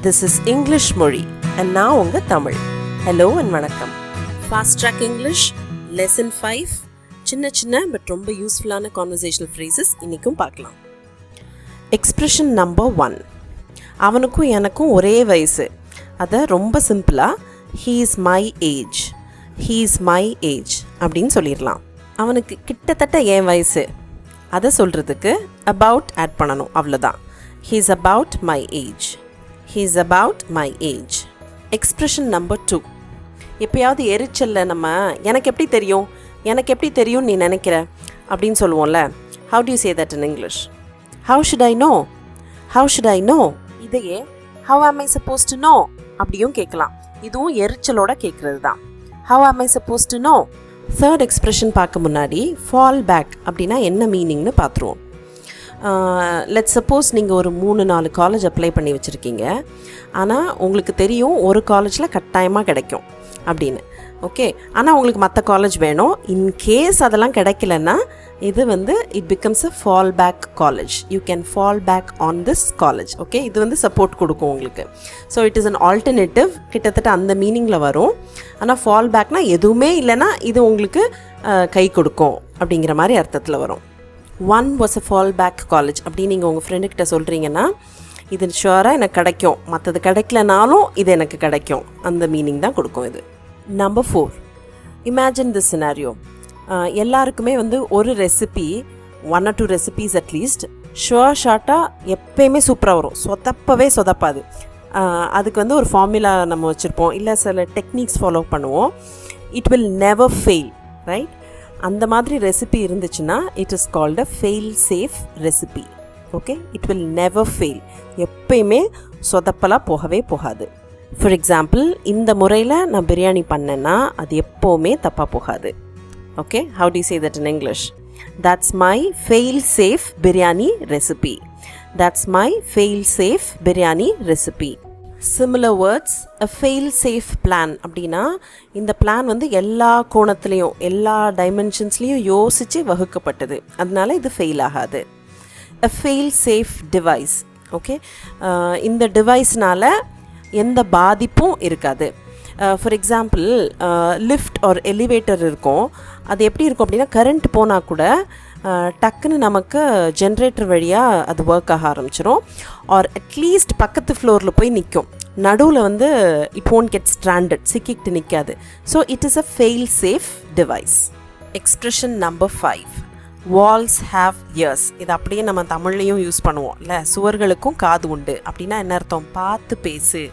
This is English Mozhi and now unga Tamil. Hello and vanakkam. Fast track English lesson 5 சின்ன but ரொம்ப யூஸ்ஃபுல்லான conversational phrases இன்னைக்கும் பார்க்கலாம். Expression number 1. அவனுக்கும் எனக்கும் ஒரே வயசு. அத ரொம்ப சிம்பிளா he is my age. He is my age அப்படினு சொல்லிரலாம். அவனுக்கு கிட்டத்தட்ட என் வயசு. அத சொல்றதுக்கு about add பண்ணனும் அவ்வளவுதான். He is about my age. He is about my age. Expression number 2. எப்பயாவது எரிச்சல்ல நம்ம எனக்கு எப்படி தெரியும் நீ நினைக்கிற அப்படின்னு சொல்லுவோம்ல. How do you say that in English? How should I know? How should I know? இதையே how am I supposed to know அப்படியும் கேட்கலாம். இதுவும் எரிச்சலோட கேட்கறது தான். How am I supposed to know? Third expression பார்க்க முன்னாடி fallback அப்படின்னா என்ன மீனிங்னு பார்த்துருவோம். லெட்ஸ் சப்போஸ் நீங்கள் ஒரு 3-4 காலேஜ் அப்ளை பண்ணி வச்சுருக்கீங்க. ஆனால் உங்களுக்கு தெரியும் ஒரு காலேஜில் கட்டாயமாக கிடைக்கும் அப்படின்னு. ஓகே, ஆனால் உங்களுக்கு மற்ற காலேஜ் வேணும். இன்கேஸ் அதெல்லாம் கிடைக்கலன்னா இது it becomes a fall back college. You can fall back on this college. Okay, இது சப்போர்ட் கொடுக்கும் உங்களுக்கு. So it is an alternative, கிட்டத்தட்ட அந்த மீனிங்கில் வரும். ஆனால் ஃபால் பேக்னா எதுவுமே இல்லைன்னா இது உங்களுக்கு கை கொடுக்கும் அப்படிங்கிற மாதிரி அர்த்தத்தில் வரும். One was a fall back college அப்படின்னு நீங்கள் உங்கள் ஃப்ரெண்டுக்கிட்ட சொல்கிறீங்கன்னா இது ஷுவராக எனக்கு கிடைக்கும், மற்றது கிடைக்கலனாலும் இது எனக்கு கிடைக்கும், அந்த மீனிங் தான் கொடுக்கும் இது. Number 4, imagine this scenario. எல்லாருக்குமே ஒரு ரெசிபி 1 or 2 ரெசிபீஸ் அட்லீஸ்ட் ஷார்ட்டாக எப்பயுமே சூப்பராக வரும், சொதப்பாது. அதுக்கு ஒரு ஃபார்முலா நம்ம வச்சுருப்போம், இல்லை சில டெக்னிக்ஸ் ஃபாலோ பண்ணுவோம். It will never fail, right? அந்த மாதிரி ரெசிபி இருந்துச்சுன்னா it is called a fail safe recipe. Okay, it will never fail, எப்பயுமே சொதப்பலாக போகாது. ஃபார் எக்ஸாம்பிள், இந்த முறையில் நான் பிரியாணி பண்ணேன்னா அது எப்போவுமே தப்பாக போகாது. Okay, how to you say that in English? That's my fail safe biryani recipe. That's my fail safe biryani recipe. Similar words, a fail safe plan அப்படின்னா இந்த பிளான் எல்லா கோணத்துலேயும் எல்லா டைமென்ஷன்ஸ்லேயும் யோசித்து வகுக்கப்பட்டது, அதனால இது ஃபெயில் ஆகாது. A fail safe device. Okay, இந்த டிவைஸ்னால் எந்த பாதிப்பும் இருக்காது. For example, lift or elevator இருக்கும். அது எப்படி இருக்கும் அப்படின்னா கரண்ட் போனால் கூட டக்குன்னு நமக்கு ஜென்ரேட்டர் வழியாக அது ஒர்க் ஆக ஆரம்பிச்சிடும். ஆர் அட்லீஸ்ட் பக்கத்து ஃப்ளோரில் போய் நிற்கும். நடுவில் இட் won't get stranded, சிக்கிட்டு நிற்காது. So it is a fail safe device. Expression number 5, walls have ears. இது அப்படியே நம்ம தமிழ்லையும் யூஸ் பண்ணுவோம் இல்லை? சுவர்களுக்கும் காது உண்டு அப்படின்னா என்ன அர்த்தம்? பார்த்து பேசு,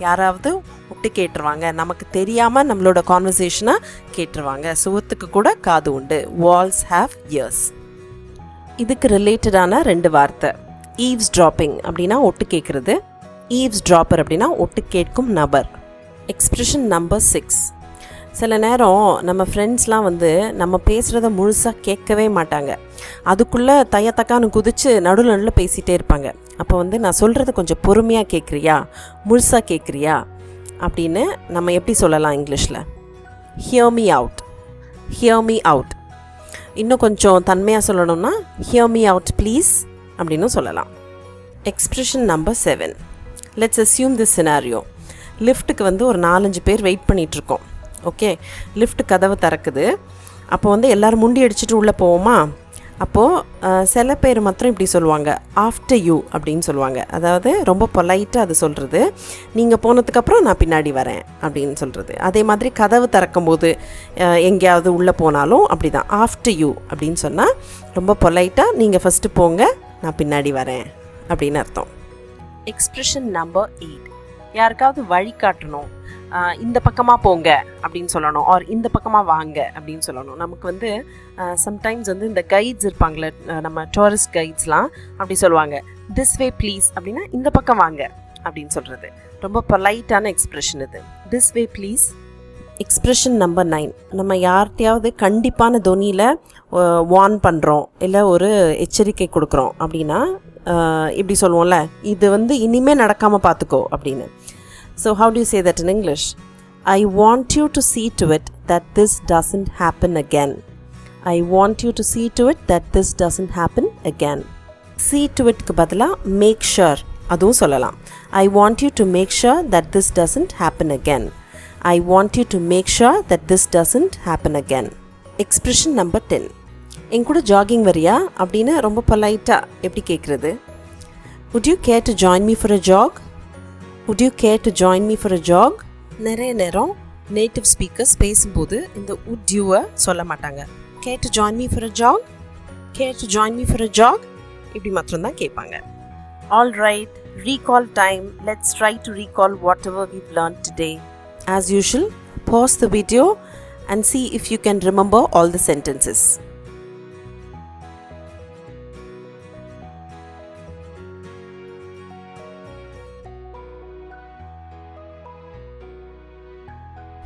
யாராவது விட்டு கேட்டுருவாங்க, நமக்கு தெரியாமல் நம்மளோட கான்வர்சேஷனை கேட்டுருவாங்க. சுவத்துக்கு கூட காது உண்டு. Walls have ears. இதுக்கு ரிலேட்டடான 2 வார்த்தை. ஈவ்ஸ் ட்ராப்பிங் அப்படின்னா ஒட்டு கேட்குறது, ஈவ்ஸ் ட்ராப்பர் அப்படின்னா ஒட்டு கேட்கும் நபர். Expression number 6. சில நேரம் நம்ம ஃப்ரெண்ட்ஸ்லாம் நம்ம பேசுகிறத முழுசாக கேட்கவே மாட்டாங்க. அதுக்குள்ளே தக்கான்னு குதித்து நடுவில் பேசிகிட்டே இருப்பாங்க. அப்போ நான் சொல்கிறத கொஞ்சம் பொறுமையாக கேட்குறியா, முழுசாக கேட்குறியா அப்படின்னு நம்ம எப்படி சொல்லலாம் இங்கிலீஷில்? Hear me out. Hear me out. இன்னும் கொஞ்சம் தன்மையாக சொல்லணும்னா ஹியர் மீ அவுட் ப்ளீஸ் அப்படின்னு சொல்லலாம். Expression number 7. Let's assume this scenario. லிஃப்ட்டுக்கு ஒரு 4-5 பேர் வெயிட் பண்ணிகிட்ருக்கோம். ஓகே, லிஃப்ட் கதவை திறக்குது. அப்போ எல்லோரும் முண்டி அடிச்சுட்டு உள்ளே போவோமா? அப்போது சில பேர் மாத்திரம் இப்படி சொல்லுவாங்க, ஆஃப்டர் யூ அப்படின்னு சொல்லுவாங்க. அதாவது ரொம்ப பொலைட்டாக அது சொல்கிறது, நீங்கள் போனதுக்கப்புறம் நான் பின்னாடி வரேன் அப்படின்னு சொல்கிறது. அதே மாதிரி கதவு திறக்கும்போது எங்கேயாவது உள்ளே போனாலும் அப்படி தான், ஆஃப்டர் யூ அப்படின்னு சொன்னால் ரொம்ப பொலைட்டாக நீங்கள் ஃபஸ்ட்டு போங்க, நான் பின்னாடி வரேன் அப்படின்னு அர்த்தம். Expression number 8. யாருக்காவது வழி காட்டணும், இந்த பக்கமாக போங்க அப்படின்னு சொல்லணும், ஆர் இந்த பக்கமாக வாங்க அப்படின்னு சொல்லணும். நமக்கு சம்டைம்ஸ் இந்த கைட்ஸ் இருப்பாங்களே, நம்ம டூரிஸ்ட் கைட்ஸ்லாம் அப்படி சொல்லுவாங்க, திஸ் வே ப்ளீஸ் அப்படின்னா இந்த பக்கம் வாங்க அப்படின்னு சொல்கிறது. ரொம்ப பொலைட்டான எக்ஸ்ப்ரெஷன் இது, this way please. Expression number 9. நம்ம யார்கிட்டையாவது கண்டிப்பான தொனியில் வார்ன் பண்ணுறோம், இல்லை ஒரு எச்சரிக்கை கொடுக்குறோம் அப்படின்னா இப்படி சொல்லுவோம்ல, இது இனிமேல் நடக்காமல் பார்த்துக்கோ அப்படின்னு. So how do you say that in English? I want you to see to it that this doesn't happen again. I want you to see to it that this doesn't happen again. See to it க்கு பதிலா make sure அதுவும் சொல்லலாம். I want you to make sure that this doesn't happen again. I want you to make sure that this doesn't happen again. Expression number 10. என் கூட jogging வரியா அப்படின்னு ரொம்ப பொலைட்டாக எப்படி கேட்குறது? Would you care to join me for a jog? Would you care to join me for a jog? நிறைய நேரம் native speakers பேசும்போது இந்த would you-வை சொல்ல மாட்டாங்க. Care to join me for a jog? Care to join me for a jog? இப்படி மாத்திரம்தான் கேட்பாங்க. All right, recall time. Let's try to recall whatever we've learned today. As usual, pause the video and see if you can remember all the sentences.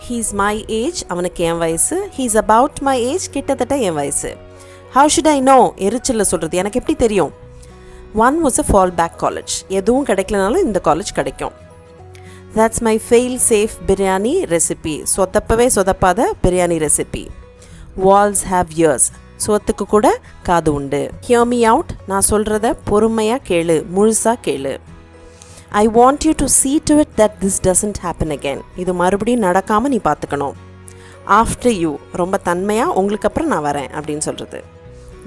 He's my age, அவனுக்கு என் வயசு. He's about my age, கிட்டத்தட்ட என் வயசு. How should I know? எரிச்சல்ல சொல்கிறது எனக்கு எப்படி தெரியும்? One was a fallback college. எதுவும் கிடைக்கலனாலும் இந்த காலேஜ் கிடைக்கும். That's my fail-safe biryani recipe. சொதப்பவே சொதப்பாத biryani recipe. Walls have ears. சோத்துக்கு கூட காது உண்டு. Hear me out. நான் சொல்கிறத பொறுமையாக கேளு, முழுசாக கேளு. I want you to see to it that this doesn't happen again. இது மறுபடியும் நடக்காமல் நீ பார்த்துக்கணும். After you. ரொம்ப தன்மையாக உங்களுக்கு அப்புறம் நான் வரேன் அப்படின்னு சொல்கிறது.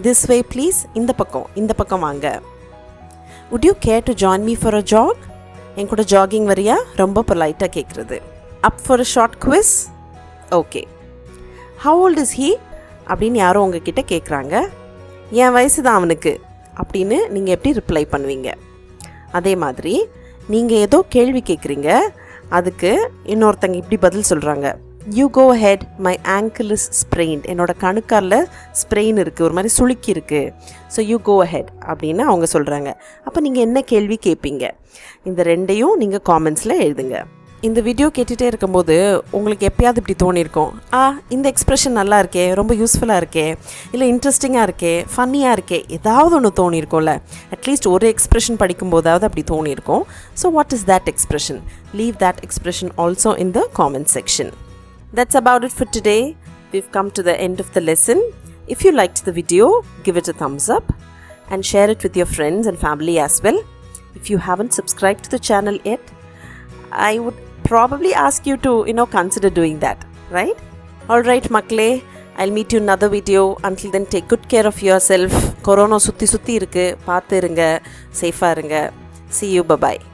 This way please. இந்த பக்கம் வாங்க. Would you care to join me for a jog? என் கூட ஜாகிங் வரியா? ரொம்ப பொலைட்டாக கேட்குறது. Up for a short quiz? Okay. How old is he? அப்படின்னு யாரும் உங்ககிட்ட கேட்குறாங்க. என் வயசு தான் அவனுக்கு அப்படின்னு நீங்கள் எப்படி ரிப்ளை பண்ணுவீங்க? அதே மாதிரி நீங்கள் ஏதோ கேள்வி கேட்குறீங்க, அதுக்கு இன்னொருத்தங்க இப்படி பதில் சொல்கிறாங்க. You go ahead, my ankle is sprained. என்னோட கணுக்காலில் ஸ்ப்ரெயின் இருக்குது, ஒரு மாதிரி சுளுக்கி இருக்குது. ஸோ you go ahead அப்படின்னு அவங்க சொல்கிறாங்க. அப்போ நீங்கள் என்ன கேள்வி கேட்பீங்க? இந்த ரெண்டையும் நீங்கள் காமெண்ட்ஸில் எழுதுங்க. இந்த வீடியோ கேட்டுகிட்டே இருக்கும்போது உங்களுக்கு எப்பயாவது இப்படி தோணியிருக்கும், இந்த எக்ஸ்ப்ரெஷன் நல்லா இருக்கே, ரொம்ப யூஸ்ஃபுல்லாக இருக்கே, இல்லை இன்ட்ரெஸ்டிங்காக இருக்கே, ஃபன்னியாக இருக்கே, ஏதாவது ஒன்று தோணியிருக்கோம்ல. அட்லீஸ்ட் ஒரு எக்ஸ்ப்ரெஷன் படிக்கும்போதாவது அப்படி தோணியிருக்கும். So what is that expression? Leave that expression also in the comment section. That's about it for today. We've come to the end of the lesson. If you liked the video, give it a thumbs up and share it with your friends and family as well. If you haven't subscribed to the channel yet, I would probably ask you to, consider doing that, right? All right, makle. I'll meet you in another video. Until then, take good care of yourself. Corona sutti irukku. Paathu irunga. Safe irunga. See you. Bye-bye.